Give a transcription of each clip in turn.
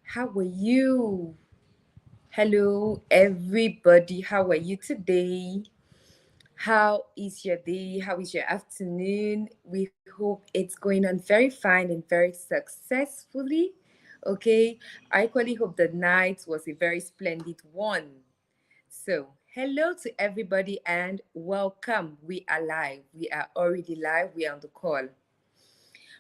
How are you? Hello, everybody. How are you today? How is your day? How is your afternoon? We hope it's going on very fine and very successfully. Okay, I equally hope the night was a very splendid one. So, hello to everybody and welcome. We are live. We are already live. We are on the call.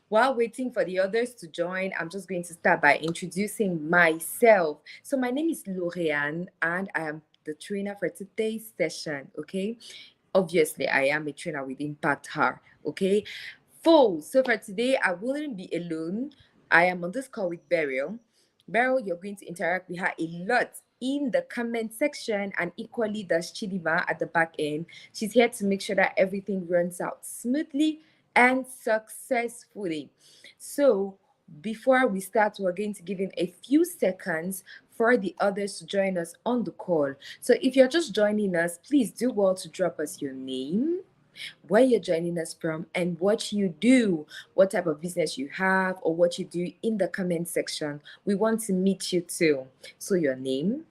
While waiting for the others to join, I'm just going to start by introducing myself. So, my name is Lorianne, and I am the trainer for today's session. Okay, obviously, I am a trainer with Impact Her. Okay, so for today, I wouldn't be alone. I am on this call with Beryl. Beryl, you're going to interact with her a lot in the comment section, and equally does Chidima at the back end. She's here to make sure that everything runs out smoothly and successfully. So, before we start, we're going to give him a few seconds for the others to join us on the call. So, if you're just joining us, please do well to drop us your name, where you're joining us from, and what you do, what type of business you have, or what you do in the comment section. We want to meet you too. So, your name,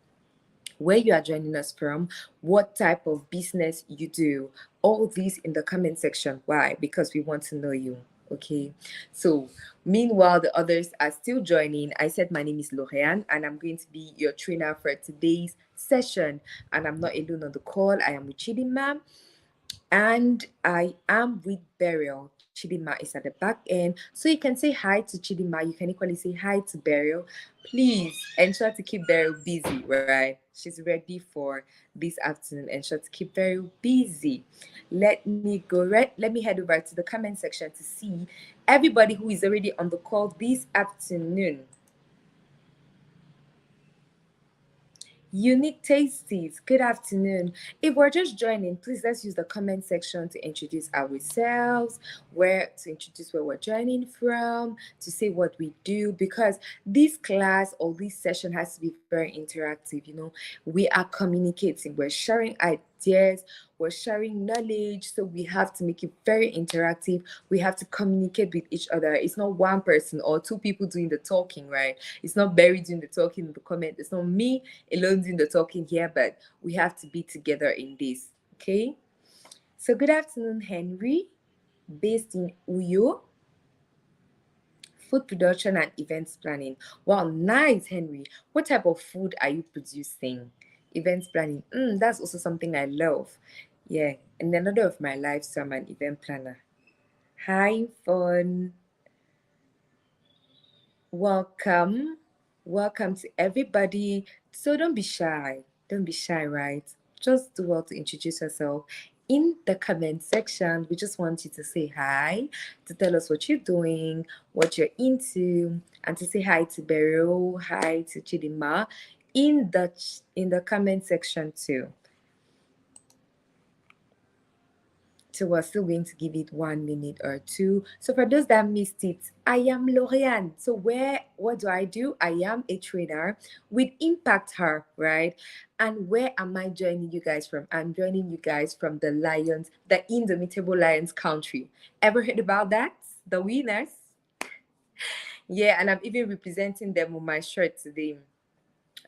where you are joining us from, what type of business you do, all these in the comment section. Why? Because we want to know you. Okay. So, meanwhile, the others are still joining. I said my name is Lorianne, and I'm going to be your trainer for today's session. And I'm not alone on the call. I am with Chidima, and I am with Burial. Chidima is at the back end. So you can say hi to Chidima. You can equally say hi to Burial. Please ensure to keep Burial busy, right? She's ready for this afternoon. Ensure to keep Burial busy. Let me head over to the comment section to see everybody who is already on the call this afternoon. Unique Tasties, good afternoon. If we're just joining, please let's use the comment section to introduce ourselves, where we're joining from, to say what we do, because this class or this session has to be very interactive. We are communicating, we're sharing ideas, we're sharing knowledge, so we have to make it very interactive. We have to communicate with each other. It's not one person or two people doing the talking, right? It's not Barry doing the talking in the comment. It's not me alone doing the talking here, but we have to be together in this. Okay. So good afternoon, Henry, based in Uyo, food production and events planning. Wow, nice, Henry. What type of food are you producing? Events planning. That's also something I love. Yeah, in another of my lives, so I'm an event planner. Hi, fun. Welcome. Welcome to everybody. So don't be shy. Don't be shy, right? Just do well to introduce yourself in the comment section. We just want you to say hi, to tell us what you're doing, what you're into, and to say hi to Beryl, hi to Chidima in the comment section too. So we're still going to give it 1 minute or two. So for those that missed it, I am Lorianne. So what do? I am a trainer with Impact Her, right? And where am I joining you guys from? I'm joining you guys from the Indomitable Lions country. Ever heard about that? The winners? Yeah, and I'm even representing them on my shirt today.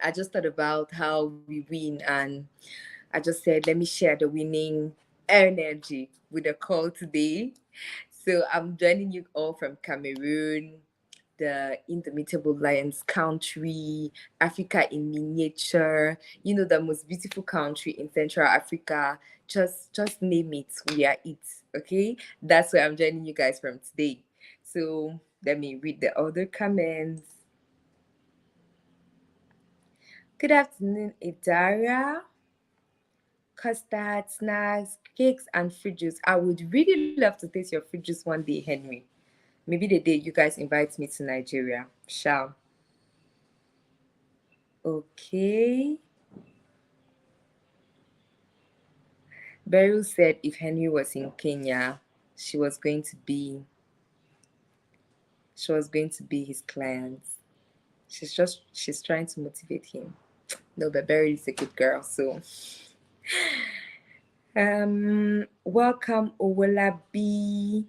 I just thought about how we win, and I just said, let me share the winning energy with a call today. So I'm joining you all from Cameroon, the Indomitable Lions country, Africa in miniature, the most beautiful country in Central Africa. Just name it, we are it. Okay, that's where I'm joining you guys from today. So let me read the other comments. Good afternoon, Idara. Custard, snacks, cakes, and fruit juice. I would really love to taste your fruit juice one day, Henry. Maybe the day you guys invite me to Nigeria. Shall. Okay. Beryl said if Henry was in Kenya, she was going to be his client. She's trying to motivate him. No, but Beryl is a good girl, so welcome Owolabi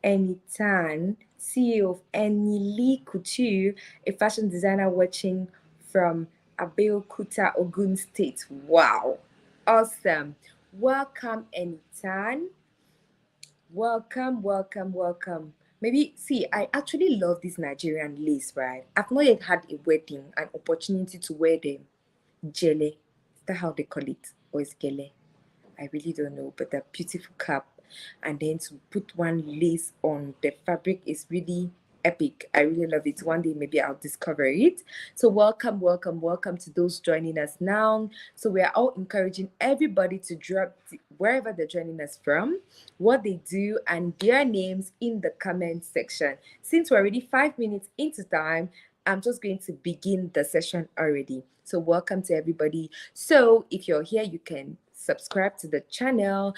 Anytime CEO of Enili Couture, a fashion designer watching from Abeokuta, Ogun State. Wow, awesome. Welcome, Enitan. Welcome, welcome, welcome. Maybe see, I actually love this Nigerian lace, right? I've not yet had a wedding, an opportunity to wear them. Jele, is that how they call it? Or is gele? I really don't know, but the beautiful cap, and then to put one lace on the fabric is really epic. I really love it. One day maybe I'll discover it. So welcome, welcome, welcome to those joining us now. So we are all encouraging everybody to drop wherever they're joining us from, what they do, and their names in the comment section. Since we're already 5 minutes into time, I'm just going to begin the session already. So welcome to everybody. So if you're here, you can subscribe to the channel,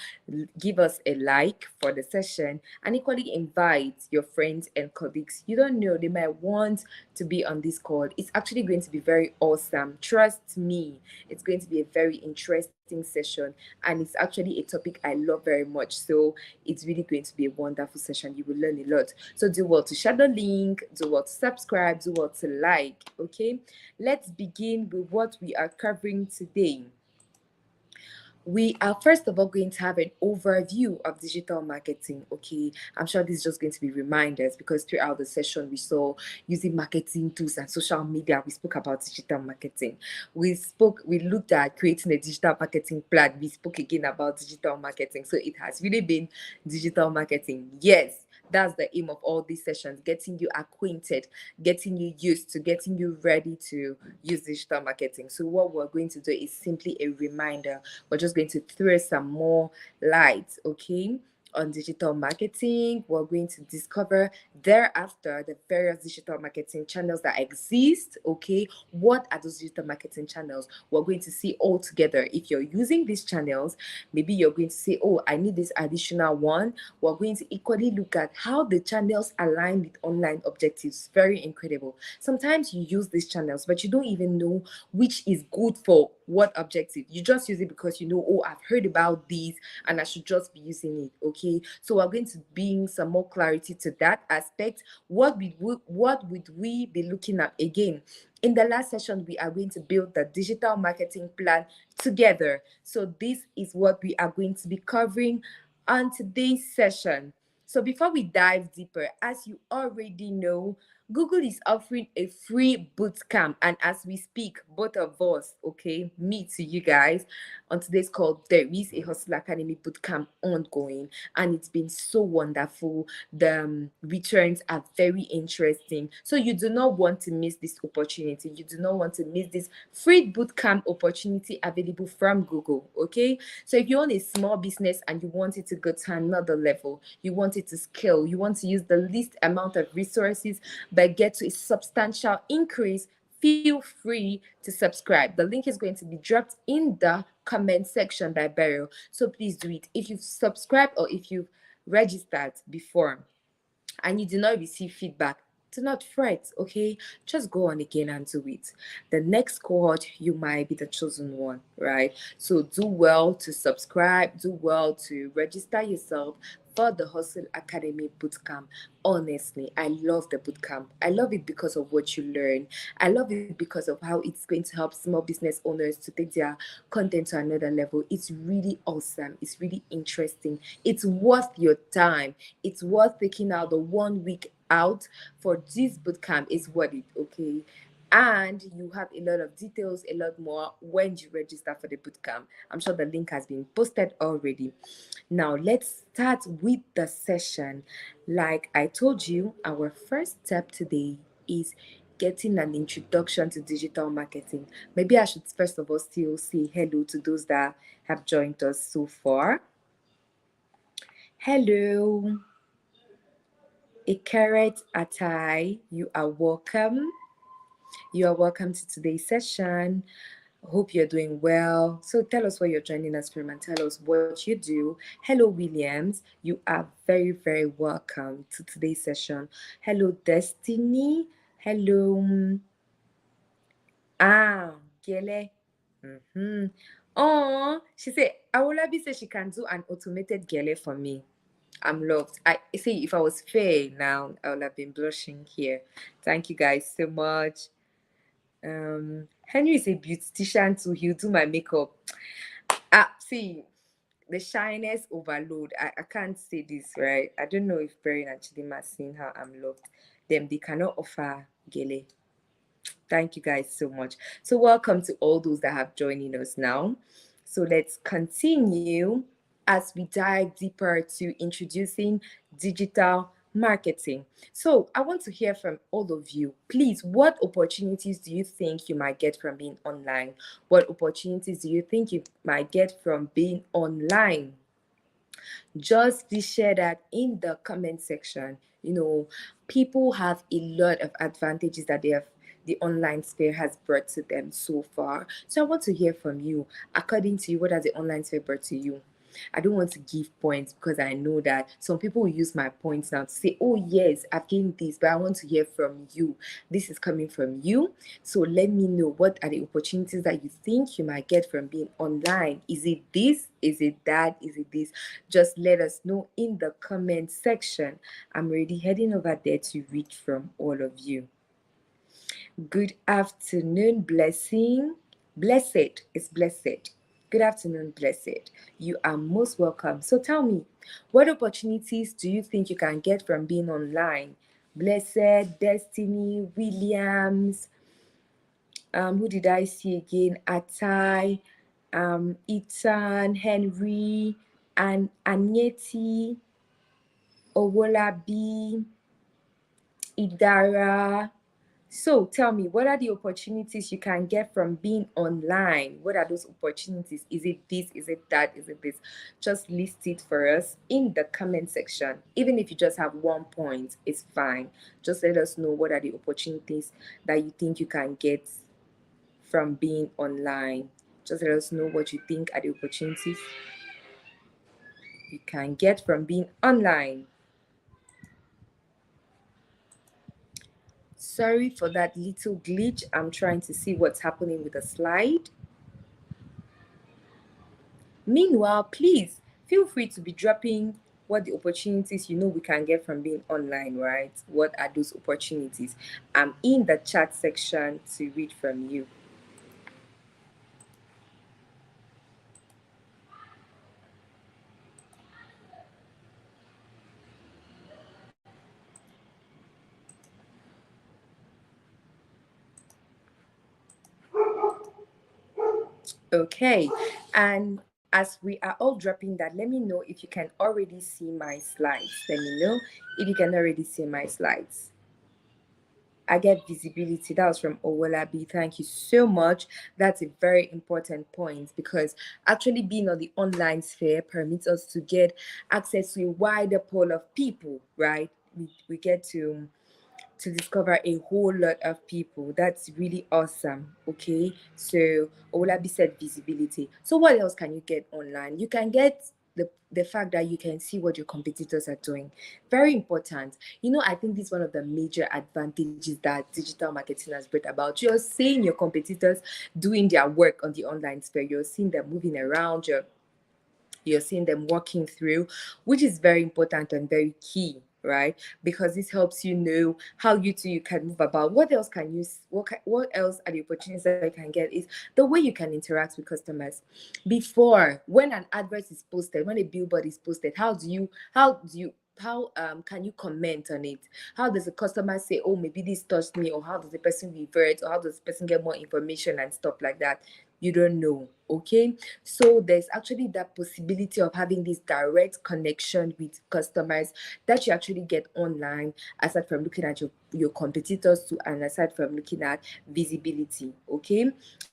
give us a like for the session, and equally invite your friends and colleagues. You don't know, they might want to be on this call. It's actually going to be very awesome. Trust me, it's going to be a very interesting session, and it's actually a topic I love very much. So it's really going to be a wonderful session. You will learn a lot. So do well to share the link, do well to subscribe, do well to like. Okay, let's begin with what we are covering today. We are first of all going to have an overview of digital marketing. Okay, I'm sure this is just going to be reminders because throughout the session we saw using marketing tools and social media. We spoke about digital marketing. We looked at creating a digital marketing plan. We spoke again about digital marketing. So it has really been digital marketing. Yes, that's the aim of all these sessions, getting you acquainted, getting you used to, getting you ready to use digital marketing. So what we're going to do is simply a reminder. We're just going to throw some more light, okay, on digital marketing. We're going to discover thereafter the various digital marketing channels that exist. Okay, what are those digital marketing channels? We're going to see all together. If you're using these channels, maybe you're going to say, oh, I need this additional one. We're going to equally look at how the channels align with online objectives. Very incredible. Sometimes you use these channels, but you don't even know which is good for what objective. You just use it because you know, oh, I've heard about these and I should just be using it. Okay, so we're going to bring some more clarity to that aspect. What would we be looking at again? In the last session, we are going to build the digital marketing plan together. So this is what we are going to be covering on today's session. So before we dive deeper, as you already know, Google is offering a free bootcamp, and as we speak, both of us, okay, me to you guys, on today's call, there is a Hustle Academy bootcamp ongoing, and it's been so wonderful. The returns are very interesting, so you do not want to miss this opportunity. You do not want to miss this free bootcamp opportunity available from Google. Okay, so if you own a small business and you want it to go to another level, you want it to scale, you want to use the least amount of resources but get to a substantial increase, feel free to subscribe. The link is going to be dropped in the comment section by Beryl. So please do it. If you've subscribed or if you've registered before and you do not receive feedback, do not fret, okay? Just go on again and do it. The next cohort, you might be the chosen one, right? So do well to subscribe, do well to register yourself for the Hustle Academy Bootcamp. Honestly, I love the bootcamp. I love it because of what you learn. I love it because of how it's going to help small business owners to take their content to another level. It's really awesome. It's really interesting. It's worth your time. It's worth taking out the 1 week out for this bootcamp. Is worth it, okay? And you have a lot of details, a lot more when you register for the bootcamp. I'm sure the link has been posted already. Now let's start with the session. Like I told you, our first step today is getting an introduction to digital marketing. Maybe I should first of all still say hello to those that have joined us so far. Hello, Ikaret Atai, you are welcome. You are welcome to today's session. Hope you're doing well. So tell us where you're joining us from and tell us what you do. Hello, Williams. You are very, very welcome to today's session. Hello, Destiny. Hello. Gele. Oh, she said, Awolabi said she can do an automated gele for me. I'm loved. I see if I was fair now, I would have been blushing here. Thank you guys so much. Henry is a beautician too. He'll do my makeup. See, the shyness overload. I can't say this right. I don't know if Perry and Chidima seen how I'm loved. Them they cannot offer gele. Thank you guys so much. So welcome to all those that have joining us now. So let's continue as we dive deeper to introducing digital marketing. So I want to hear from all of you. Please, what opportunities do you think you might get from being online? What opportunities do you think you might get from being online? Just please share that in the comment section. People have a lot of advantages that the online sphere has brought to them so far. So I want to hear from you. According to you, what has the online sphere brought to you? I don't want to give points because I know that some people will use my points now to say, oh, yes, I've gained this, but I want to hear from you. This is coming from you. So let me know, what are the opportunities that you think you might get from being online? Is it this? Is it that? Is it this? Just let us know in the comment section. I'm already heading over there to read from all of you. Good afternoon, blessing. Blessed is blessed. Good afternoon, blessed. You are most welcome. So tell me, what opportunities do you think you can get from being online? Blessed, Destiny, Williams, who did I see again? Atai, Ethan, Henry, and Agneti, Owolabi, Idara. So tell me, what are the opportunities you can get from being online? What are those opportunities? Is it this? Is it that? Is it this? Just list it for us in the comment section. Even if you just have 1 point, it's fine. Just let us know what are the opportunities that you think you can get from being online. Just let us know what you think are the opportunities you can get from being online. Sorry for that little glitch. I'm trying to see what's happening with the slide. Meanwhile, please feel free to be dropping what the opportunities we can get from being online, right? What are those opportunities? I'm in the chat section to read from you. Okay, and as we are all dropping that, let me know if you can already see my slides. Let me know if you can already see my slides. I get visibility. That was from Owolabi. Thank you so much. That's a very important point, because actually being on the online sphere permits us to get access to a wider pool of people, right? We get to discover a whole lot of people. That's really awesome. Okay, so Olabi said visibility. So what else can you get online? You can get the fact that you can see what your competitors are doing. Very important. I think this is one of the major advantages that digital marketing has brought about. You're seeing your competitors doing their work on the online sphere. You're seeing them moving around. You're seeing them walking through, which is very important and very key, right? Because this helps you know how you can move about. What else can you what else are the opportunities that you can get is the way you can interact with customers. Before, when an advert is posted, when a billboard is posted, how can you comment on it? How does the customer say, oh, maybe this touched me, or how does the person revert, or how does the person get more information and stuff like that? You don't know. Okay, so there's actually that possibility of having this direct connection with customers that you actually get online, aside from looking at your competitors too, and aside from looking at visibility. Okay,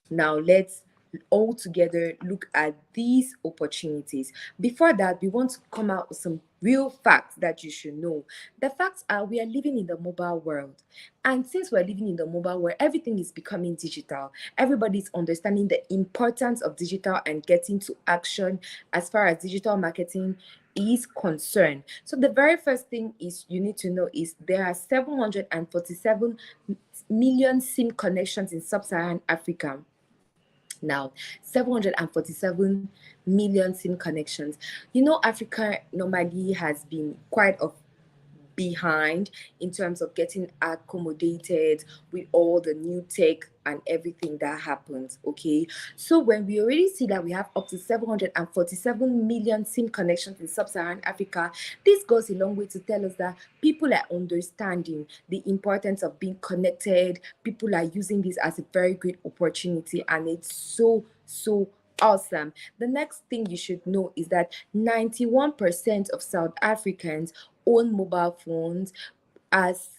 now let's all together look at these opportunities. Before that, we want to come out with some real facts that you should know. The facts are, we are living in the mobile world, and since we're living in the mobile world, everything is becoming digital. Everybody's understanding the importance of digital and getting to action as far as digital marketing is concerned. So the very first thing is you need to know is there are 747 million SIM connections in sub-Saharan Africa. Now, 747 million SIM connections. Africa normally has been quite behind in terms of getting accommodated with all the new tech and everything that happens. Okay, so when we already see that we have up to 747 million SIM connections in sub-Saharan Africa, this goes a long way to tell us that people are understanding the importance of being connected. People are using this as a very great opportunity, and it's so awesome. The next thing you should know is that 91% of South Africans own mobile phones, as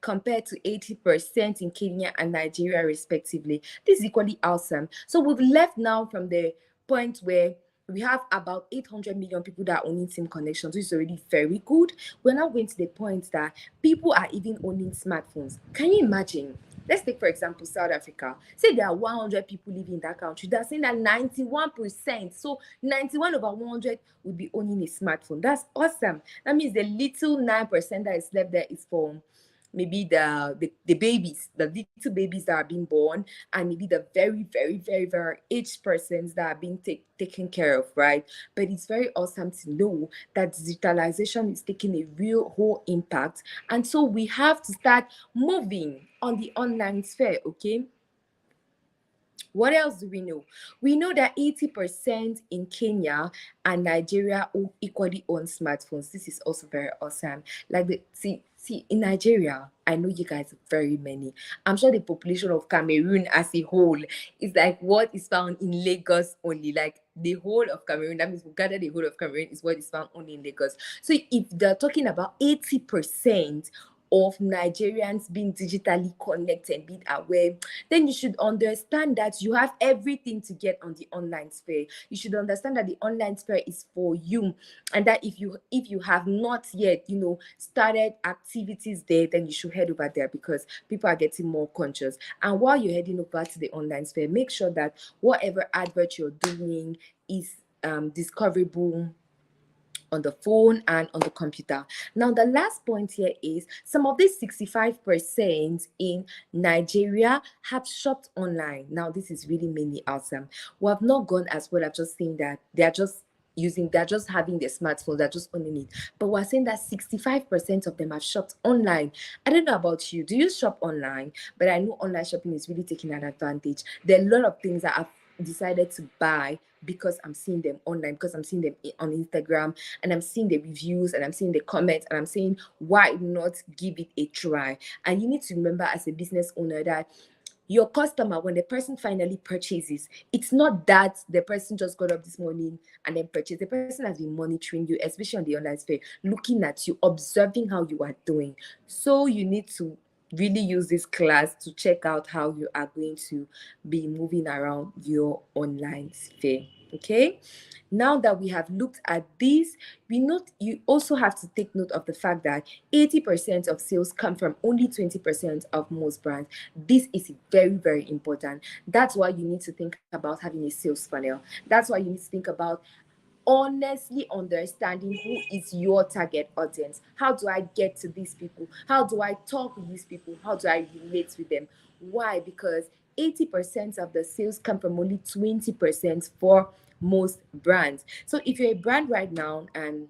compared to 80% in Kenya and Nigeria, respectively. This is equally awesome. So we've left now from the point where we have about 800 million people that are owning SIM connections, which is already very good. We're now going to the point that people are even owning smartphones. Can you imagine? Let's take, for example, South Africa. Say there are 100 people living in that country. They're saying that 91%, so 91 over 100 would be owning a smartphone. That's awesome. That means the little 9% that is left there is for maybe the babies, the little babies that are being born, and maybe the very aged persons that are being taken care of, right? But it's very awesome to know that digitalization is taking a real whole impact, and so we have to start moving on the online sphere. Okay, what else do we know? We know that 80% in Kenya and Nigeria equally own smartphones. This is also very awesome. Like see in Nigeria, I know you guys are very many. I'm sure the population of Cameroon as a whole is like what is found in Lagos only. Like the whole of Cameroon, that means we gather the whole of Cameroon is what is found only in Lagos. So if they're talking about 80% of Nigerians being digitally connected, being aware, then you should understand that you have everything to get on the online sphere. You should understand that the online sphere is for you, and that if you have not yet, started activities there, then you should head over there, because people are getting more conscious. And while you're heading over to the online sphere, make sure that whatever advert you're doing is discoverable on the phone and on the computer. Now, the last point here is some of these 65% in Nigeria have shopped online. Now, this is really mainly awesome. We have not gone as well as just saying that they're just having their smartphones, they're just owning it. But we're saying that 65% of them have shopped online. I don't know about you. Do you shop online? But I know online shopping is really taking an advantage. There are a lot of things that I've decided to buy because I'm seeing them online, because I'm seeing them on Instagram, and I'm seeing the reviews, and I'm seeing the comments, and I'm saying, why not give it a try? And you need to remember, as a business owner, that your customer, when the person finally purchases, it's not that the person just got up this morning and then purchased. The person has been monitoring you, especially on the online sphere, looking at you, observing how you are doing. So you need to really use this class to check out how you are going to be moving around your online sphere. Okay, now that we have looked at this, you also have to take note of the fact that 80% of sales come from only 20% of most brands. This is very important. That's why you need to think about having a sales funnel. That's why you need to think about honestly understanding who is your target audience. How do I get to these people? How do I talk with these people? How do I relate with them? Why? Because 80% of the sales come from only 20% for most brands. So if you're a brand right now and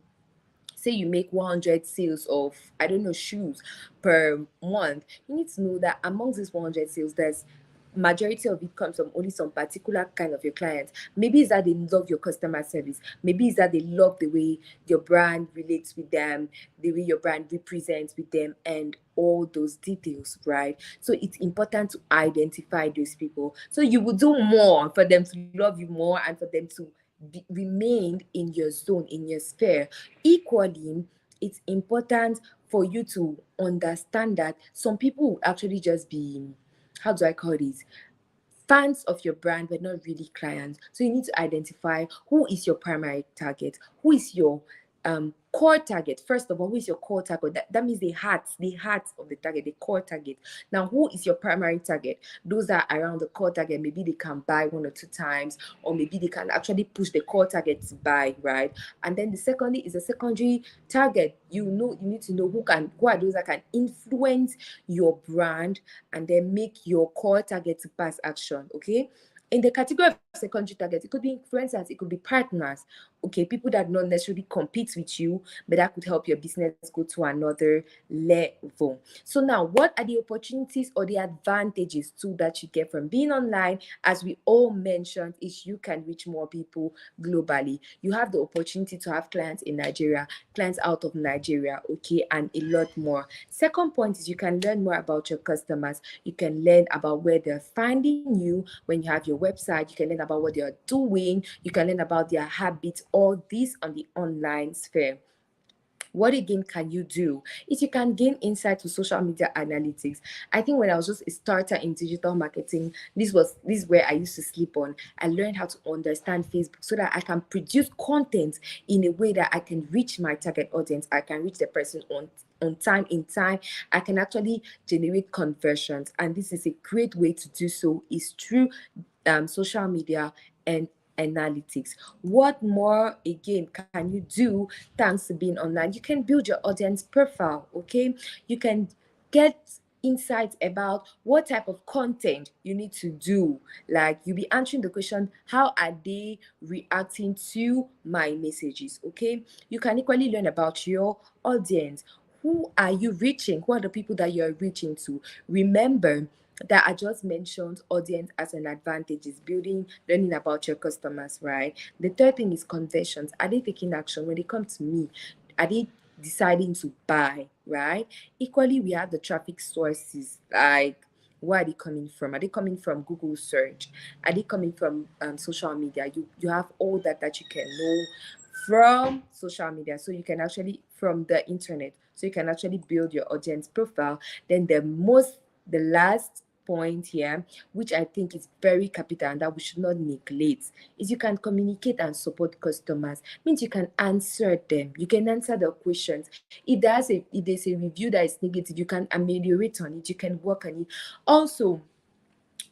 say you make 100 sales of, I don't know, shoes per month, you need to know that amongst these 100 sales, there's majority of it comes from only some particular kind of your clients. Maybe it's that they love your customer service. Maybe it's that they love the way your brand relates with them, the way your brand represents with them, and all those details, right? So it's important to identify those people. So you will do more for them to love you more, and for them to remain in your zone, in your sphere. Equally, it's important for you to understand that some people will actually just be, how do I call this, fans of your brand but not really clients. So you need to identify who is your primary target, who is your core target. First of all, who is your core target? That means the heart of the target, the core target. Now, who is your primary target? Those are around the core target. Maybe they can buy 1 or 2 times, or maybe they can actually push the core target to buy, right? And then the secondly is a secondary target. You need to know who are those that can influence your brand and then make your core target to pass action. Okay, In the category of secondary targets, it could be influencers, it could be partners, okay, people that not necessarily compete with you, but that could help your business go to another level. So now, what are the opportunities or the advantages too that you get from being online? As we all mentioned, is you can reach more people globally. You have the opportunity to have clients in Nigeria, clients out of Nigeria, okay, and a lot more. Second point is you can learn more about your customers. You can learn about where they're finding you when you have your website. You can learn about what they're doing. You can learn about their habits. All this on the online sphere. What again can you do is you can gain insight to social media analytics. I think when I was just a starter in digital marketing, this is where I used to sleep on. I learned how to understand Facebook so that I can produce content in a way that I can reach my target audience. I can reach the person on time, in time. I can actually generate conversions, and this is a great way to do so is through social media and analytics. What more again can you do thanks to being online? You can build your audience profile, okay? You can get insights about what type of content you need to do. Like you'll be answering the question, how are they reacting to my messages? Okay, you can equally learn about your audience. Who are you reaching? Who are the people that you're reaching to? Remember that I just mentioned audience as an advantage is building, learning about your customers, right? The third thing is conversions. Are they taking action when they come to me? Are they deciding to buy, right? Equally, we have the traffic sources, like where are they coming from? Are they coming from Google search? Are they coming from social media? You have all that you can know from social media, so you can actually from the internet, so you can actually build your audience profile. Then the last point here, which I think is very capital and that we should not neglect, is you can communicate and support customers. Means you can answer them, you can answer the questions. If there's a review that is negative, you can ameliorate on it, you can work on it. Also,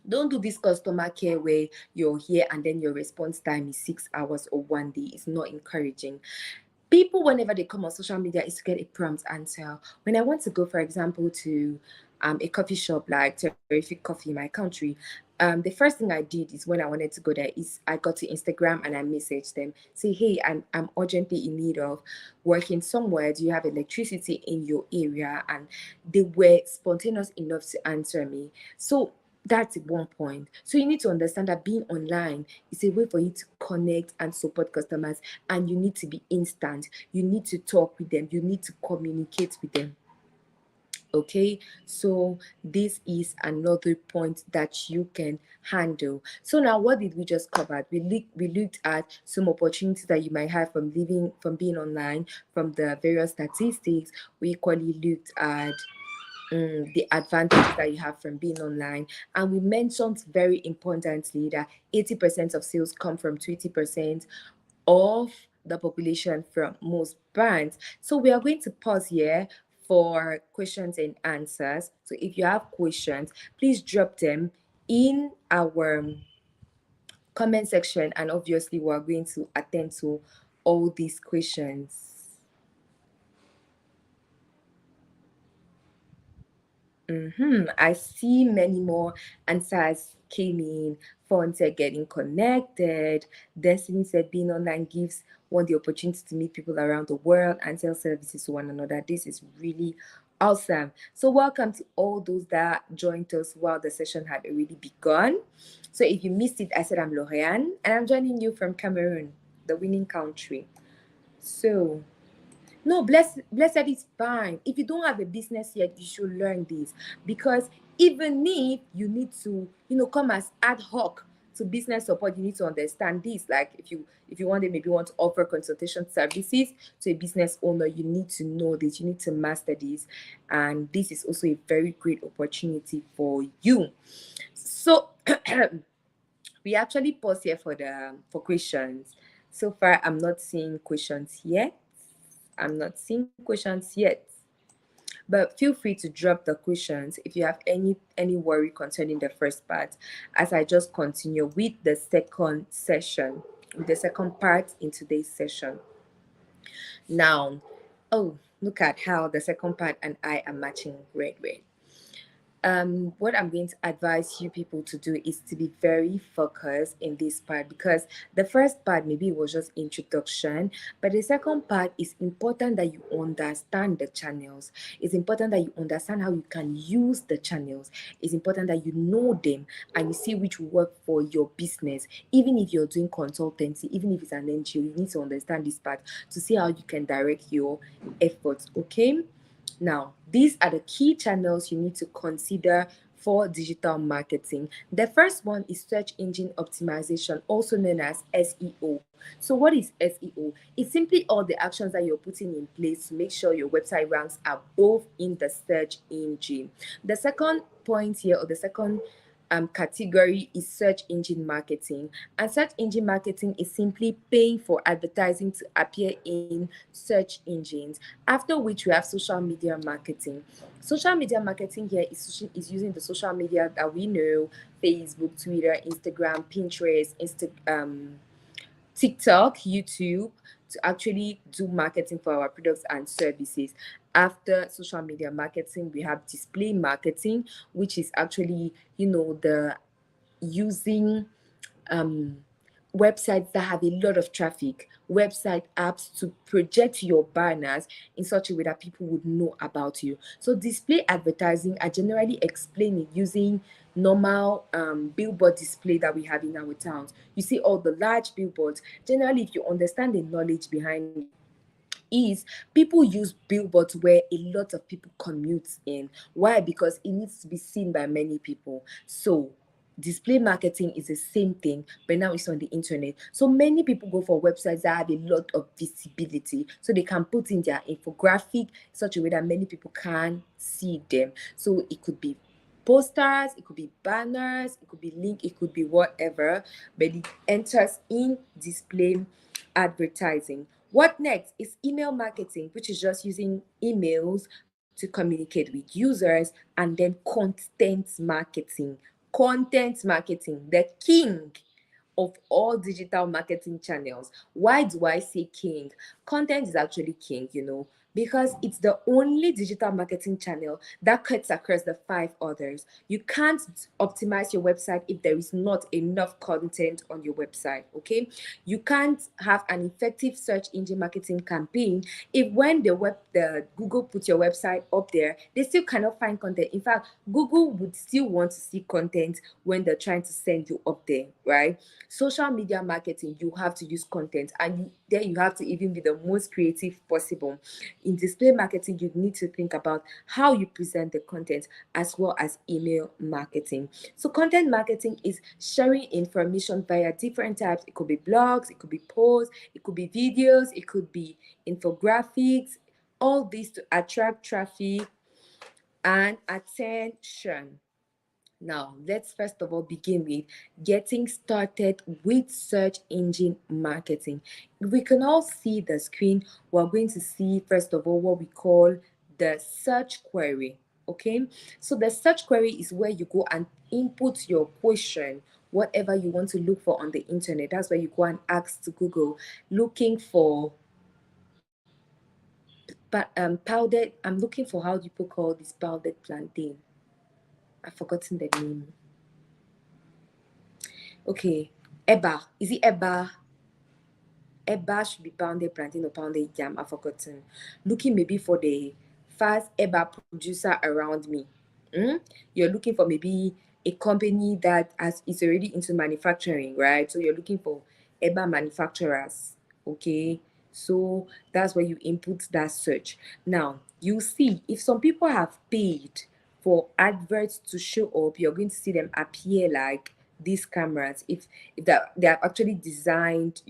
don't do this customer care where you're here and then your response time is 6 hours or 1 day. It's not encouraging. People, whenever they come on social media, is to get a prompt answer. When I want to go, for example, to a coffee shop like Terrific Coffee in my country, the first thing I did is when I wanted to go there is I got to Instagram and I messaged them, say, hey, I'm urgently in need of working somewhere. Do you have electricity in your area? And they were spontaneous enough to answer me. So that's one point. So you need to understand that being online is a way for you to connect and support customers, and you need to be instant. You need to talk with them. You need to communicate with them. Okay, so this is another point that you can handle. So now, what did we just cover? We looked at some opportunities that you might have from being online, from the various statistics. We equally looked at the advantages that you have from being online. And we mentioned very importantly that 80% of sales come from 20% of the population from most brands. So we are going to pause here for questions and answers. So if you have questions, please drop them in our comment section, and obviously we're going to attend to all these questions. I see many more answers came in. Fun said getting connected. Destiny said being online gives one the opportunity to meet people around the world and sell services to one another. This is really awesome. So welcome to all those that joined us while the session had already begun. So if you missed it, I said I'm Lorian and I'm joining you from Cameroon, the winning country. So no, blessed is fine. If you don't have a business yet, you should learn this, because even if you need to, come as ad hoc to business support, you need to understand this. Like if you maybe want to offer consultation services to a business owner, you need to know this. You need to master this, and this is also a very great opportunity for you. So we actually pause here for questions. So far, I'm not seeing questions yet. But feel free to drop the questions if you have any worry concerning the first part, as I just continue with the second session, with the second part in today's session. Now, oh, look at how the second part and I are matching red. What I'm going to advise you people to do is to be very focused in this part, because the first part maybe it was just introduction, but the second part is important that you understand the channels. It's important that you understand how you can use the channels. It's important that you know them and you see which will work for your business. Even if you're doing consultancy, even if it's an NGO, you need to understand this part to see how you can direct your efforts. Okay. Now, these are the key channels you need to consider for digital marketing. The first one is search engine optimization, also known as SEO. So, what is SEO? It's simply all the actions that you're putting in place to make sure your website ranks above in the search engine. The second point here, or the second category, is search engine marketing. And search engine marketing is simply paying for advertising to appear in search engines. After which, we have social media marketing. Social media marketing here is using the social media that we know: Facebook, Twitter, Instagram, Pinterest, TikTok, YouTube, to actually do marketing for our products and services. After social media marketing, we have display marketing, which is actually, the using um, websites that have a lot of traffic, website apps to project your banners in such a way that people would know about you. So display advertising are generally explained using normal billboard display that we have in our towns. You see all the large billboards. Generally, if you understand the knowledge behind it, is people use billboards where a lot of people commute in. Why? Because it needs to be seen by many people. So display marketing is the same thing, but now it's on the internet. So many people go for websites that have a lot of visibility, so they can put in their infographic in such a way that many people can see them. So it could be posters, it could be banners, it could be link, it could be whatever, but it enters in display advertising. What next is email marketing, which is just using emails to communicate with users. And then content marketing. Content marketing, the king of all digital marketing channels. Why do I say king? Content is actually king, because it's the only digital marketing channel that cuts across the five others. You can't optimize your website if there is not enough content on your website, okay? You can't have an effective search engine marketing campaign if when the Google puts your website up there, they still cannot find content. In fact, Google would still want to see content when they're trying to send you up there, right? Social media marketing, you have to use content, and then you have to even be the most creative possible. In display marketing, you need to think about how you present the content, as well as email marketing. So content marketing is sharing information via different types. It could be blogs, it could be posts, it could be videos, it could be infographics, all this to attract traffic and attention. Now, let's first of all begin with getting started with search engine marketing. If we can all see the screen, we're going to see first of all what we call the search query. Okay, so the search query is where you go and input your question, whatever you want to look for on the internet. That's where you go and ask to Google, looking for powdered. I'm looking for, how do people call this powdered plantain? I've forgotten the name. Okay, Eba. Is it Eba? Eba should be pounded plantain or pounded yam. I've forgotten. Looking maybe for the fast Eba producer around me. You're looking for maybe a company that is already into manufacturing, right? So you're looking for Eba manufacturers. Okay. So that's where you input that search. Now you see if some people have paid for adverts to show up, you're going to see them appear like these cameras. If that they are actually designed,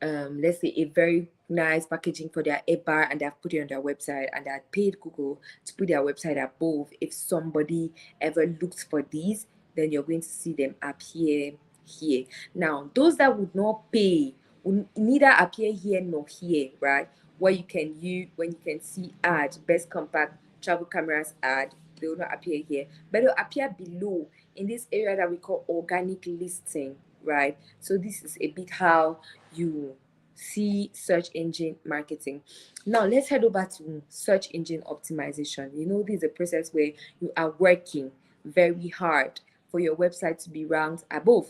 let's say a very nice packaging for their bar, and they've put it on their website, and they had paid Google to put their website above. If somebody ever looks for these, then you're going to see them appear here. Now, those that would not pay will neither appear here nor here, right? Where you can when you can see ad, best compact travel cameras ad, they will not appear here, but they'll appear below in this area that we call organic listing, right? So this is a bit how you see search engine marketing. Now let's head over to search engine optimization. This is a process where you are working very hard for your website to be ranked above.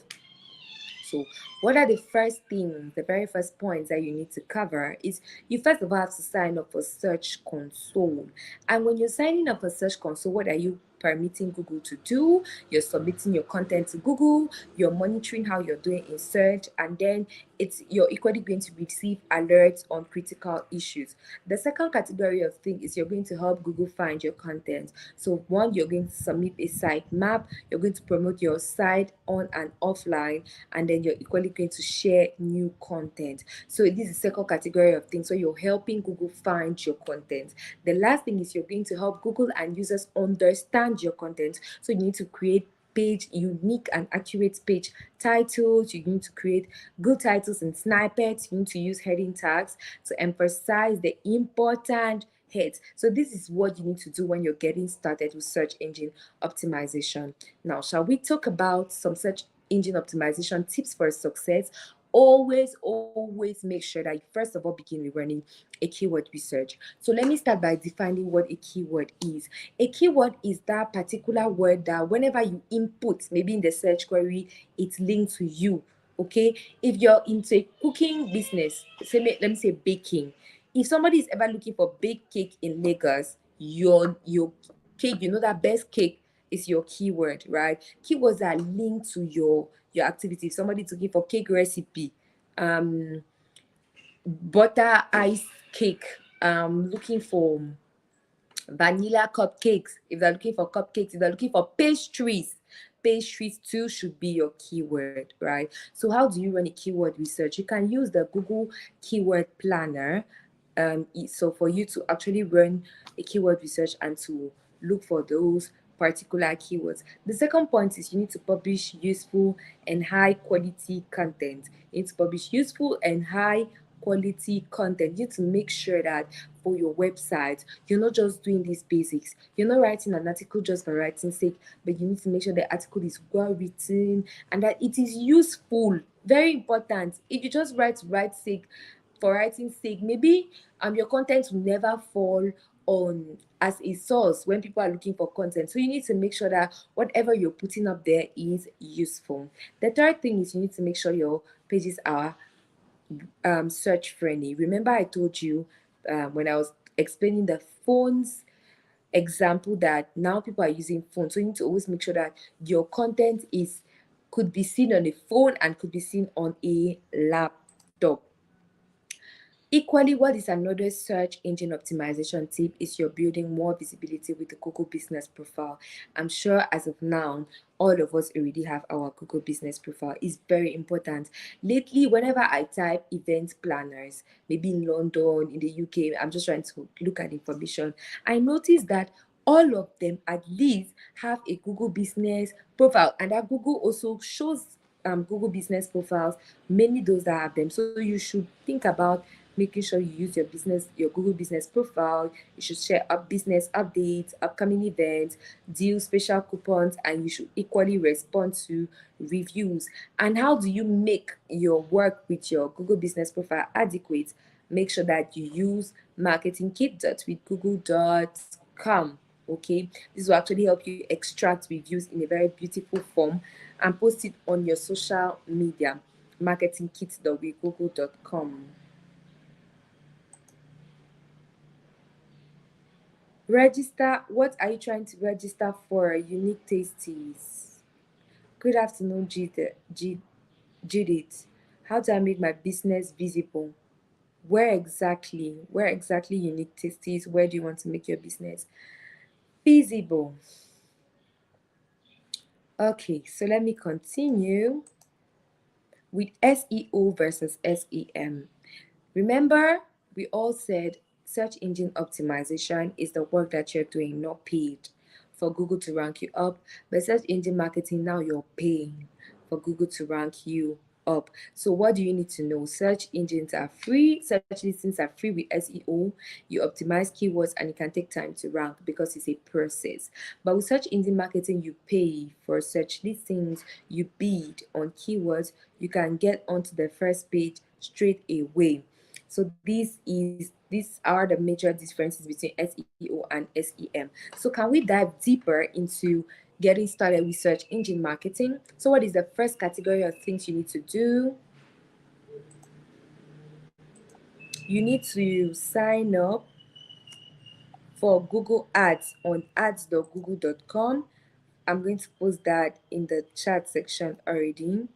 So, what are the first things, the very first points that you need to cover is you first of all have to sign up for Search Console. And when you're signing up for Search Console, what are you permitting Google to do? You're submitting your content to Google, you're monitoring how you're doing in search, and then you're equally going to receive alerts on critical issues. The second category of thing is you're going to help Google find your content. So one, you're going to submit a site map, you're going to promote your site on and offline, and then you're equally going to share new content. So this is the second category of things. So you're helping Google find your content. The last thing is you're going to help Google and users understand your content. So you need to create unique and accurate page titles. You need to create good titles and snippets. You need to use heading tags to emphasize the important heads. So this is what you need to do when you're getting started with search engine optimization. Now, shall we talk about some search engine optimization tips for success? Always make sure that you first of all begin with running a keyword research. So let me start by defining what a keyword is. A keyword is that particular word that whenever you input, maybe in the search query, it's linked to you. Okay, if you're into a cooking business, let me say baking. If somebody is ever looking for baked cake in Lagos, your cake, that best cake is your keyword, right? Keywords are linked to your activity. If somebody's looking for cake recipe, butter ice cake, looking for vanilla cupcakes, if they're looking for cupcakes, if they're looking for pastries too should be your keyword, right? So how do you run a keyword research? You can use the Google Keyword Planner. So for you to actually run a keyword research and to look for those particular keywords. The second point is you need to publish useful and high quality content. You need to publish useful and high quality content. You need to make sure that for your website, you're not just doing these basics. You're not writing an article just for writing sake, but you need to make sure the article is well written and that it is useful. Very important. If you just write sake for writing sake, maybe your content will never fall on as a source when people are looking for content. So you need to make sure that whatever you're putting up there is useful. The third thing is you need to make sure your pages are search friendly. Remember I told you when I was explaining the phones example that now people are using phones. So you need to always make sure that your content could be seen on a phone and could be seen on a laptop. Equally, what is another search engine optimization tip is you're building more visibility with the Google Business Profile. I'm sure as of now, all of us already have our Google Business Profile. It's very important. Lately, whenever I type event planners, maybe in London, in the UK, I'm just trying to look at information, I notice that all of them at least have a Google Business Profile, and that Google also shows Google Business Profiles, mainly those that have them. So you should think about making sure you use your Google Business Profile. You should share business updates, upcoming events, deals, special coupons, and you should equally respond to reviews. And how do you make your work with your Google Business Profile adequate? Make sure that you use marketingkit.withgoogle.com. Okay, this will actually help you extract reviews in a very beautiful form and post it on your social media. Marketingkit.withgoogle.com. Register. What are you trying to register for? Unique tasties. Good afternoon, Judith. How do I make my business visible? Where exactly unique tasties? Where do you want to make your business visible? Okay, so let me continue with SEO versus SEM. Remember, we all said search engine optimization is the work that you're doing, not paid for Google to rank you up. But search engine marketing, now you're paying for Google to rank you up. So what do you need to know? Search engines are free. Search listings are free with SEO. You optimize keywords and it can take time to rank because it's a process. But with search engine marketing, you pay for search listings, you bid on keywords, you can get onto the first page straight away. So these are the major differences between SEO and SEM. So can we dive deeper into getting started with search engine marketing? So what is the first category of things you need to do? You need to sign up for Google Ads on ads.google.com. I'm going to post that in the chat section already.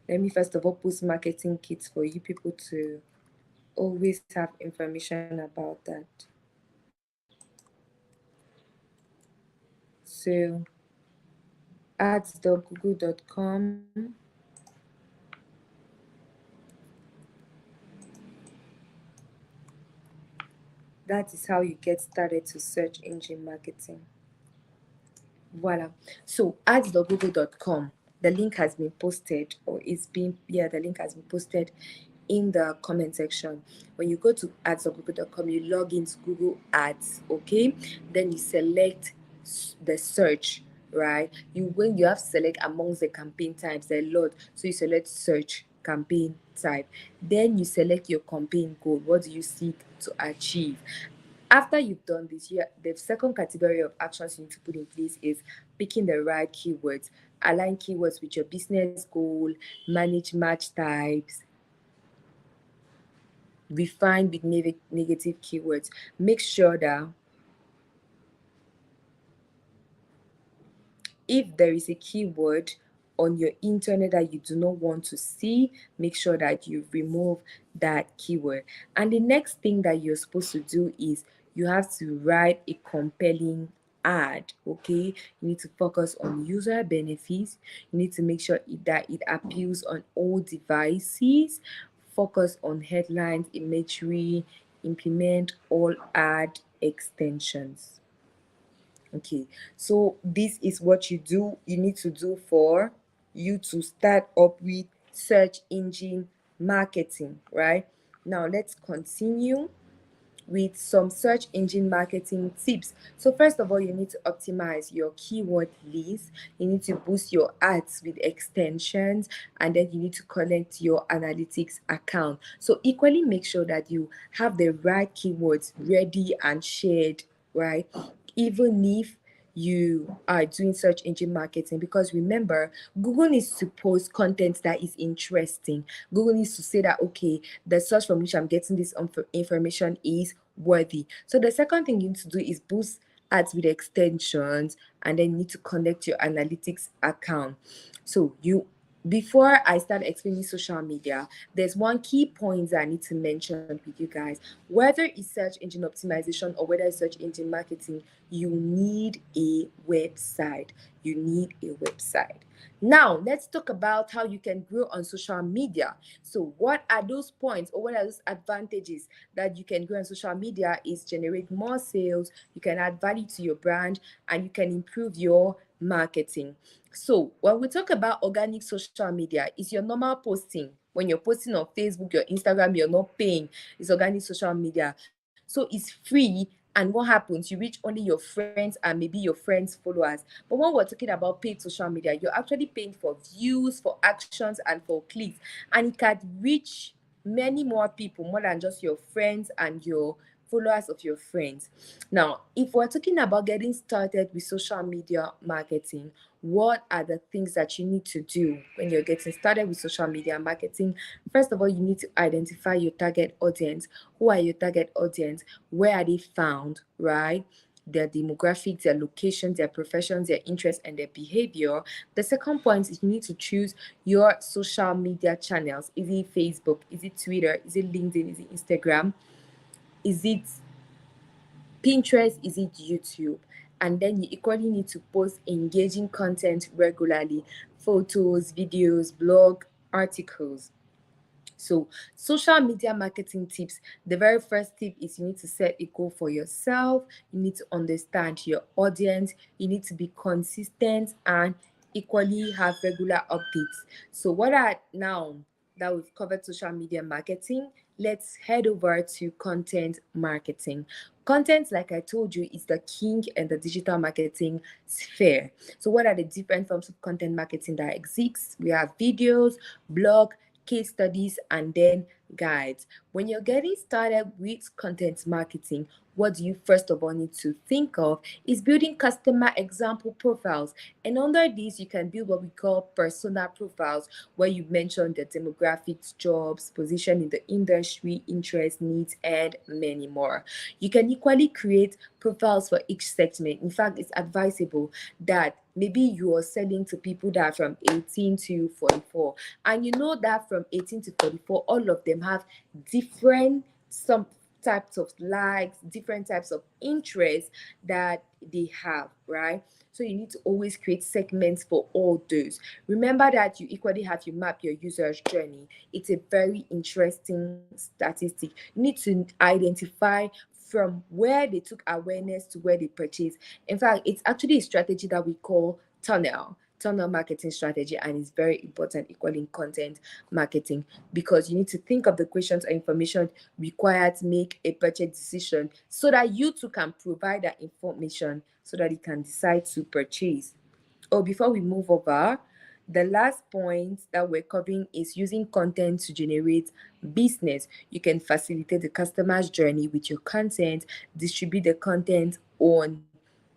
Let me first of all post marketing kits for you people to always have information about that. So ads.google.com. That is how you get started to search engine marketing. Voila. So ads.google.com. The link has been posted, or it's been, yeah, the link has been posted in the comment section. When you go to ads.google.com, you log into Google Ads, okay? Then you select the search, right? When you have to select amongst the campaign types, there are a lot. So you select search campaign type. Then you select your campaign goal. What do you seek to achieve? After you've done this, the second category of actions you need to put in place is picking the right keywords. Align keywords with your business goal, manage match types, refine with negative keywords. Make sure that if there is a keyword on your internet that you do not want to see, make sure that you remove that keyword. And the next thing that you're supposed to do is you have to write a compelling ad. Okay, you need to focus on user benefits. You need to make sure that it appeals on all devices. Focus on headlines, imagery, implement all ad extensions. Okay, so this is what you need to do for you to start up with search engine marketing, right? Now let's continue with some search engine marketing tips. So first of all, you need to optimize your keyword list. You need to boost your ads with extensions, and then you need to connect your analytics account. So equally make sure that you have the right keywords ready and shared, right? Even if you are doing search engine marketing, because remember, Google needs to post content that is interesting. Google needs to say that, okay, the source from which I'm getting this information is worthy. So the second thing you need to do is boost ads with extensions, and then you need to connect your analytics account. So before I start explaining social media, there's one key point that I need to mention with you guys. Whether it's search engine optimization or whether it's search engine marketing, you need a website. You need a website. Now, let's talk about how you can grow on social media. So, what are those points or what are those advantages that you can grow on social media? Is generate more sales, you can add value to your brand, and you can improve your marketing. So, when we talk about organic social media, it's your normal posting. When you're posting on Facebook, your Instagram, you're not paying. It's organic social media. So it's free. And what happens? You reach only your friends and maybe your friends' followers. But when we're talking about paid social media, you're actually paying for views, for actions, and for clicks. And it can reach many more people, more than just your friends and your followers of your friends. Now, if we're talking about getting started with social media marketing, what are the things that you need to do when you're getting started with social media marketing? First of all, you need to identify your target audience. Who are your target audience? Where are they found, right? Their demographics, their locations, their professions, their interests, and their behavior. The second point is you need to choose your social media channels. Is it Facebook? Is it Twitter? Is it LinkedIn? Is it Instagram? Is it Pinterest? Is it YouTube? And then you equally need to post engaging content regularly: photos, videos, blog, articles. So, social media marketing tips. The very first tip is you need to set a goal for yourself. You need to understand your audience. You need to be consistent and equally have regular updates. So, what are now that we've covered social media marketing, let's head over to content marketing. Content, like I told you, is the king in the digital marketing sphere. So, what are the different forms of content marketing that exist? We have videos, blog, case studies, and then Guides. When you're getting started with content marketing, what you first of all need to think of is building customer example profiles. And under this, you can build what we call persona profiles, where you mention the demographics, jobs, position in the industry, interests, needs, and many more. You can equally create profiles for each segment. In fact, it's advisable that maybe you are selling to people that are from 18 to 44, and you know that from 18 to 44, all of them have different some types of likes, different types of interests that they have, right? So you need to always create segments for all those. Remember that you equally have to map your user's journey. It's a very interesting statistic. You need to identify from where they took awareness to where they purchase. In fact, it's actually a strategy that we call tunnel marketing strategy, and it's very important equally in content marketing, because you need to think of the questions or information required to make a purchase decision, so that you too can provide that information so that you can decide to purchase. Oh, before we move over, the last point that we're covering is using content to generate business. You can facilitate the customer's journey with your content, distribute the content on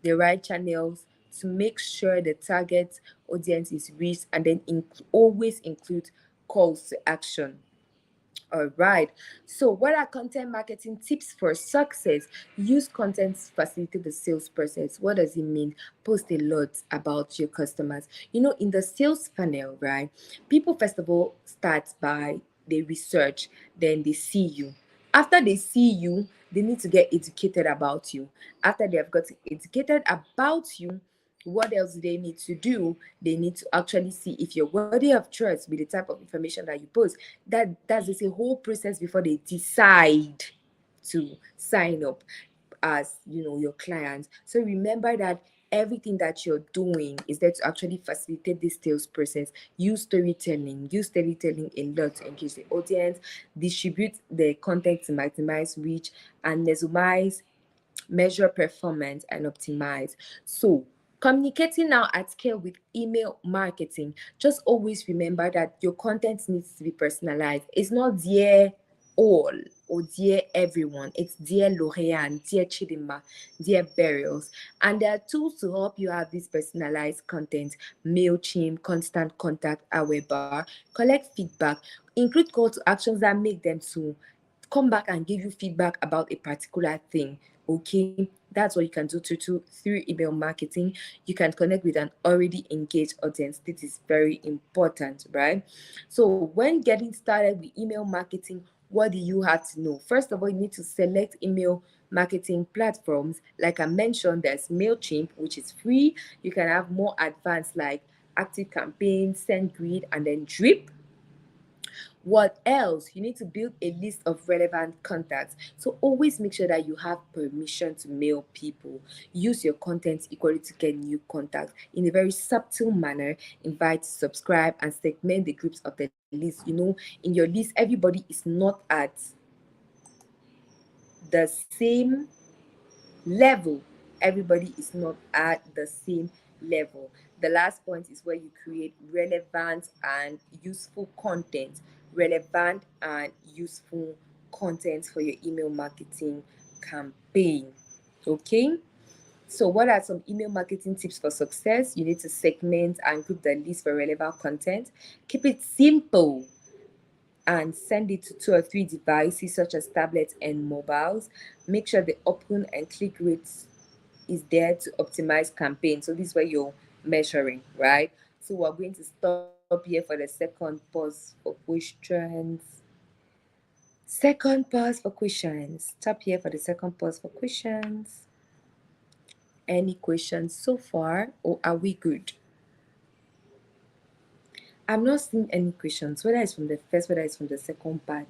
the right channels to make sure the target audience is reached, and then always include calls to action. All right. So, what are content marketing tips for success? Use content to facilitate the sales process. What does it mean? Post a lot about your customers. In the sales funnel, right? People first of all start by they research, then they see you. After they see you, they need to get educated about you. After they have got educated about you, what else do they need to do? They need to actually see if you're worthy of trust with the type of information that you post. That's just a whole process before they decide to sign up as your clients. So remember that everything that you're doing is there to actually facilitate this sales process. Use storytelling a lot to engage the audience, distribute the content to maximize reach, and maximize measure performance, and optimize. So, communicating now at scale with email marketing, just always remember that your content needs to be personalized. It's not dear all or dear everyone. It's dear Lorian, dear Chidima, dear Burials. And there are tools to help you have this personalized content: MailChimp, Constant Contact, Aweber. Collect feedback, include call to actions that make them to come back and give you feedback about a particular thing. Okay, that's what you can do through email marketing. You can connect with an already engaged audience. This is very important, right? So when getting started with email marketing, what do you have to know? First of all, you need to select email marketing platforms. Like I mentioned, there's MailChimp, which is free. You can have more advanced like Active Campaign, SendGrid, and then Drip. What else? You need to build a list of relevant contacts. So always make sure that you have permission to mail people. Use your content equally to get new contacts in a very subtle manner. Invite, subscribe, and segment the groups of the list. In your list, everybody is not at the same level. Everybody is not at the same level. The last point is where you create relevant and useful content. Relevant and useful content for your email marketing campaign. Okay. So, what are some email marketing tips for success? You need to segment and group the list for relevant content. Keep it simple and send it to 2 or 3 devices such as tablets and mobiles. Make sure the open and click rates is there to optimize campaign. So this is where you're measuring, right? So we're going to stop here for the second pause for questions. Second pause for questions. Stop here for the second pause for questions. Any questions so far, or are we good? I'm not seeing any questions, whether it's from the first, whether it's from the second part.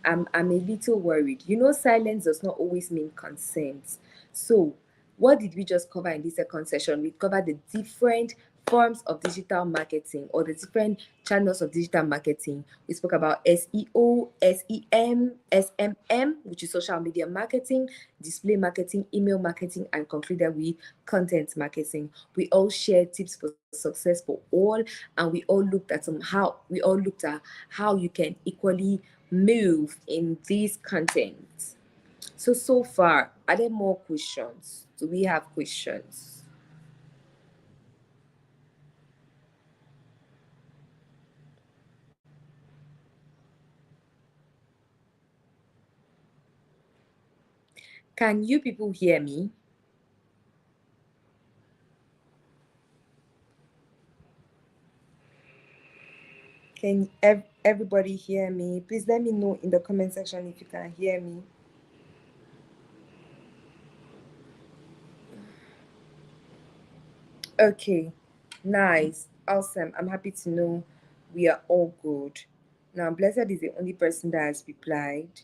I'm a little worried. Silence does not always mean consent. So, what did we just cover in this second session? We covered the different forms of digital marketing, or the different channels of digital marketing. We spoke about SEO, SEM, SMM, which is social media marketing, display marketing, email marketing, and concluded with content marketing. We all shared tips for success for all, and we all looked at how you can equally move in this content. So far, are there more questions? Do we have questions? Can you people hear me? Can everybody hear me? Please let me know in the comment section if you can hear me. Okay, nice, awesome. I'm happy to know we are all good. Now, Blessed is the only person that has replied,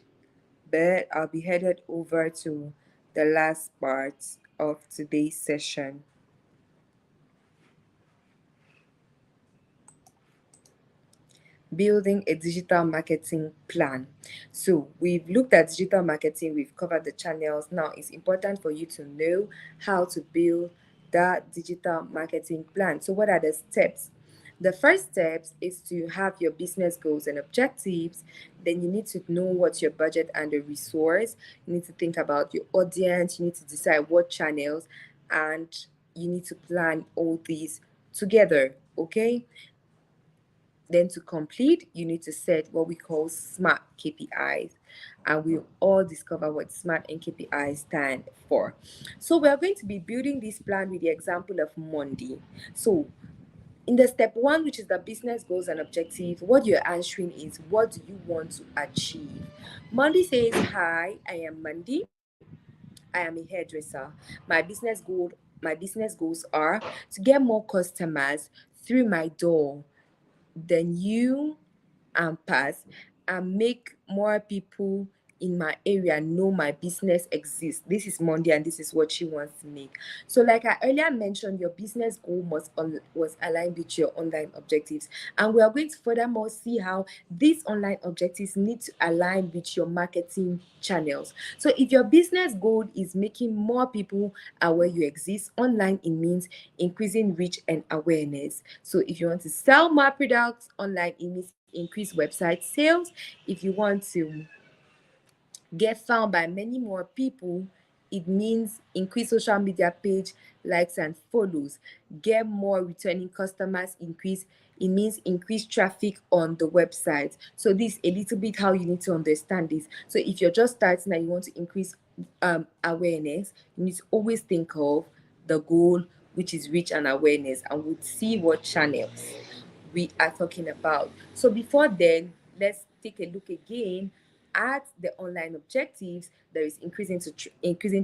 but I'll be headed over to the last part of today's session. Building a digital marketing plan. So we've looked at digital marketing, we've covered the channels. Now it's important for you to know how to build that digital marketing plan. So what are the steps? The first steps is to have your business goals and objectives. Then you need to know what's your budget and the resource. You need to think about your audience. You need to decide what channels, and you need to plan all these together. Okay. Then to complete, you need to set what we call SMART KPIs. And we'll all discover what SMART and KPIs stand for. So we are going to be building this plan with the example of Monday. So in the step one, which is the business goals and objectives, what you're answering is, what do you want to achieve? Monday says, hi, I am Monday. I am a hairdresser. My business goals are to get more customers through my door, then you and pass, and make more people in my area know my business exists. This is Monday, and this is what she wants to make. So like I earlier mentioned, your business goal was aligned with your online objectives, and we are going to furthermore see how these online objectives need to align with your marketing channels. So if your business goal is making more people aware you exist online, it means increasing reach and awareness. So if you want to sell more products online, it means increase website sales. If you want to get found by many more people, it means increase social media page likes and follows. Get more returning customers, increase, it means increase traffic on the website. So this a little bit how you need to understand this. So if you're just starting and you want to increase awareness, you need to always think of the goal, which is reach and awareness, and we'll see what channels we are talking about. So before then, let's take a look again at the online objectives. There is increasing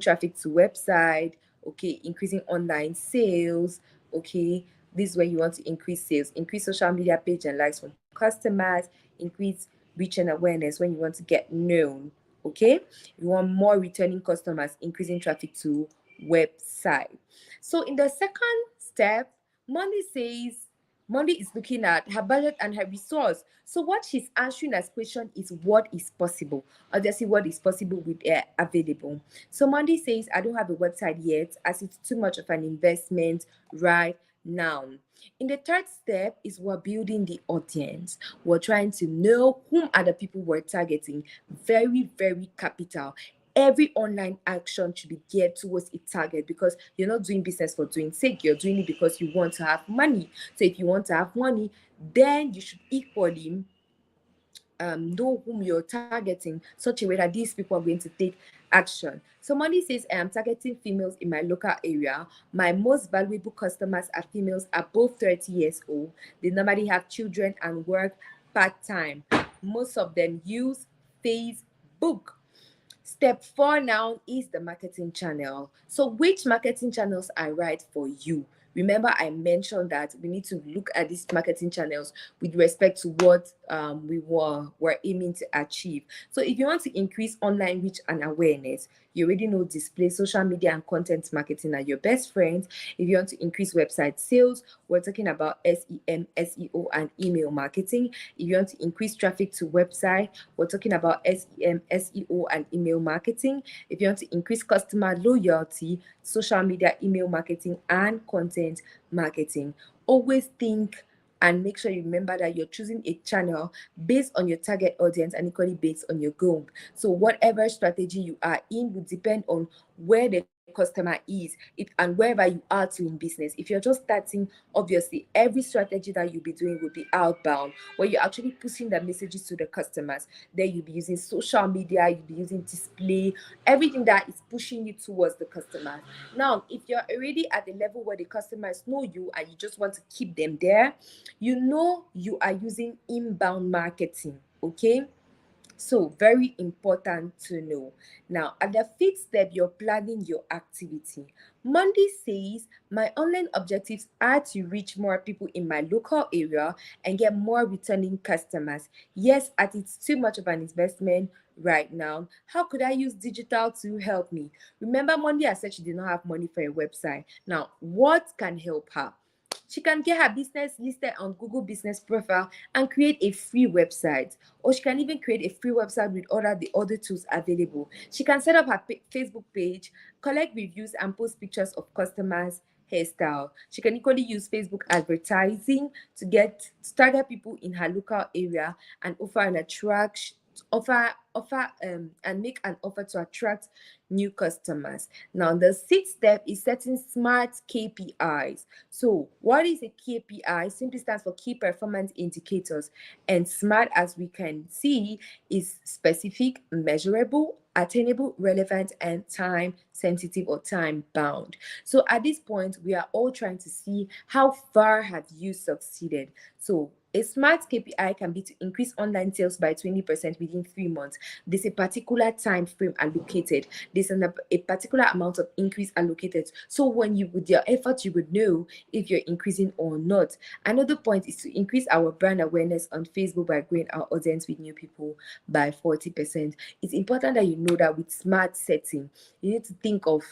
traffic to website, okay, increasing online sales, okay. This is where you want to increase sales, increase social media page and likes from customers, increase reach and awareness when you want to get known, okay. You want more returning customers, increasing traffic to website. So in the second step, Monday says Monday is looking at her budget and her resource. So what she's answering as question is what is possible. Obviously, what is possible with available. So Monday says, I don't have a website yet as it's too much of an investment right now. In the third step is we're building the audience. We're trying to know whom are the people we're targeting. Very, very capital. Every online action should be geared towards a target, because you're not doing business for doing sake, you're doing it because you want to have money. So if you want to have money, then you should equally know whom you're targeting, such a way that these people are going to take action. So Money says, I am targeting females in my local area. My most valuable customers are females above 30 years old. They normally have children and work part-time. Most of them use Facebook. Step 4 now is the marketing channel. So which marketing channels are right for you? Remember, I mentioned that we need to look at these marketing channels with respect to what were aiming to achieve. So if you want to increase online reach and awareness, you already know display, social media, and content marketing are your best friends. If you want to increase website sales, we're talking about SEM, SEO, and email marketing. If you want to increase traffic to website, we're talking about SEM, SEO, and email marketing. If you want to increase customer loyalty, social media, email marketing, and content marketing. Always think and make sure you remember that you're choosing a channel based on your target audience and equally based on your goal. So whatever strategy you are in will depend on where the customer is and wherever you are to in business. If you're just starting, obviously every strategy that you'll be doing will be outbound, where you're actually pushing the messages to the customers. Then you'll be using social media, you'll be using display, everything that is pushing you towards the customers. Now, if you're already at the level where the customers know you and you just want to keep them there, you are using inbound marketing. Okay, so very important to know. Now, at the fifth step, you're planning your activity. Monday says, my online objectives are to reach more people in my local area and get more returning customers. Yes, at it's too much of an investment right now. How could I use digital to help me? Remember, Monday I said she did not have money for a website. Now, what can help her? She can get her business listed on Google Business Profile and create a free website. Or she can even create a free website with all the other tools available. She can set up her Facebook page, collect reviews, and post pictures of customers' hairstyle. She can equally use Facebook advertising to target people in her local area and and make an offer to attract new customers. Now, the sixth step is setting smart KPIs. So, what is a KPI? Simply stands for key performance indicators, and SMART, as we can see, is specific, measurable, attainable, relevant, and time sensitive or time bound. So at this point, we are all trying to see how far have you succeeded. So a smart KPI can be to increase online sales by 20% within 3 months. There's a particular time frame allocated. There's a particular amount of increase allocated. So when you with your effort, you would know if you're increasing or not. Another point is to increase our brand awareness on Facebook by growing our audience with new people by 40%. It's important that you know that with smart setting, you need to think of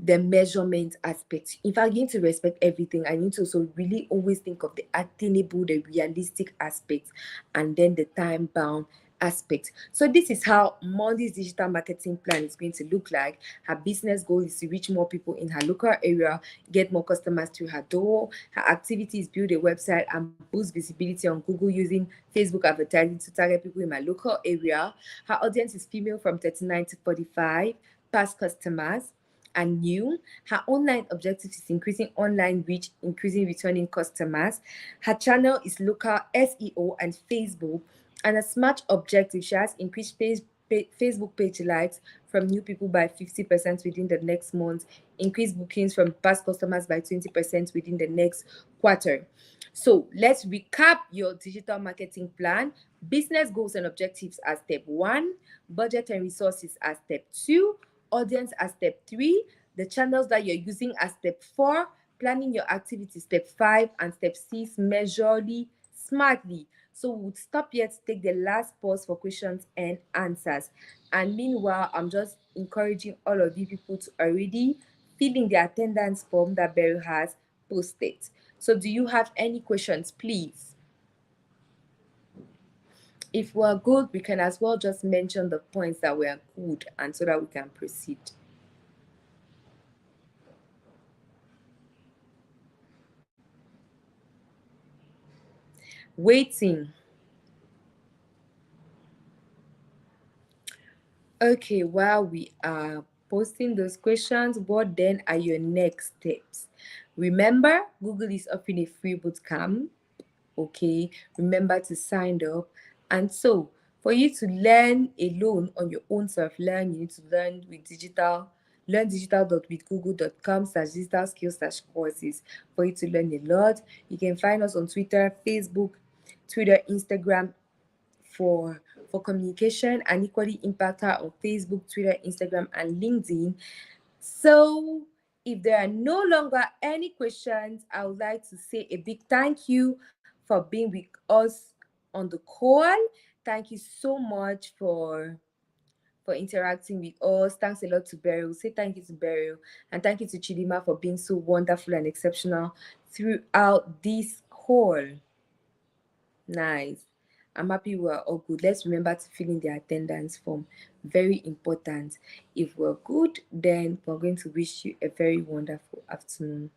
the measurement aspect. In fact, you need to respect everything. I need to also really always think of the attainable, the realistic aspect, and then the time bound aspect. So this is how Monday's digital marketing plan is going to look like. Her business goal is to reach more people in her local area, get more customers through her door. Her activity is build a website and boost visibility on Google using Facebook advertising to target people in my local area. Her audience is female from 39 to 45, past customers and new. Her online objective is increasing online reach, increasing returning customers. Her channel is local SEO and Facebook. And a smart objective, she has increased Facebook page likes from new people by 50% within the next month, increased bookings from past customers by 20% within the next quarter. So let's recap your digital marketing plan. Business goals and objectives as step 1, budget and resources as step 2, audience as step 3, the channels that you're using as step 4, planning your activity step 5, and step 6, measurely, smartly. So we'll stop here to take the last pause for questions and answers. And meanwhile, I'm just encouraging all of you people to already fill in the attendance form that Beryl has posted. So do you have any questions, please? If we're good, we can as well just mention the points that were good and so that we can proceed. Waiting. Okay, while we are posting those questions, what then are your next steps? Remember, Google is offering a free bootcamp. Okay, remember to sign up. And so, for you to learn alone on your own self-learn, you need to learn with digital. Learn digital.withgoogle.com/digital skills/courses for you to learn a lot. You can find us on Twitter, Facebook, Twitter, Instagram, for communication, and equally impact her on Facebook, Twitter, Instagram, and LinkedIn. So if there are no longer any questions, I would like to say a big thank you for being with us on the call. Thank you so much for interacting with us. Thanks a lot to Beryl. Say thank you to Beryl, and thank you to Chidima for being so wonderful and exceptional throughout this call. Nice. I'm happy we're all good. Let's remember to fill in the attendance form. Very important. If we're good, then we're going to wish you a very wonderful afternoon.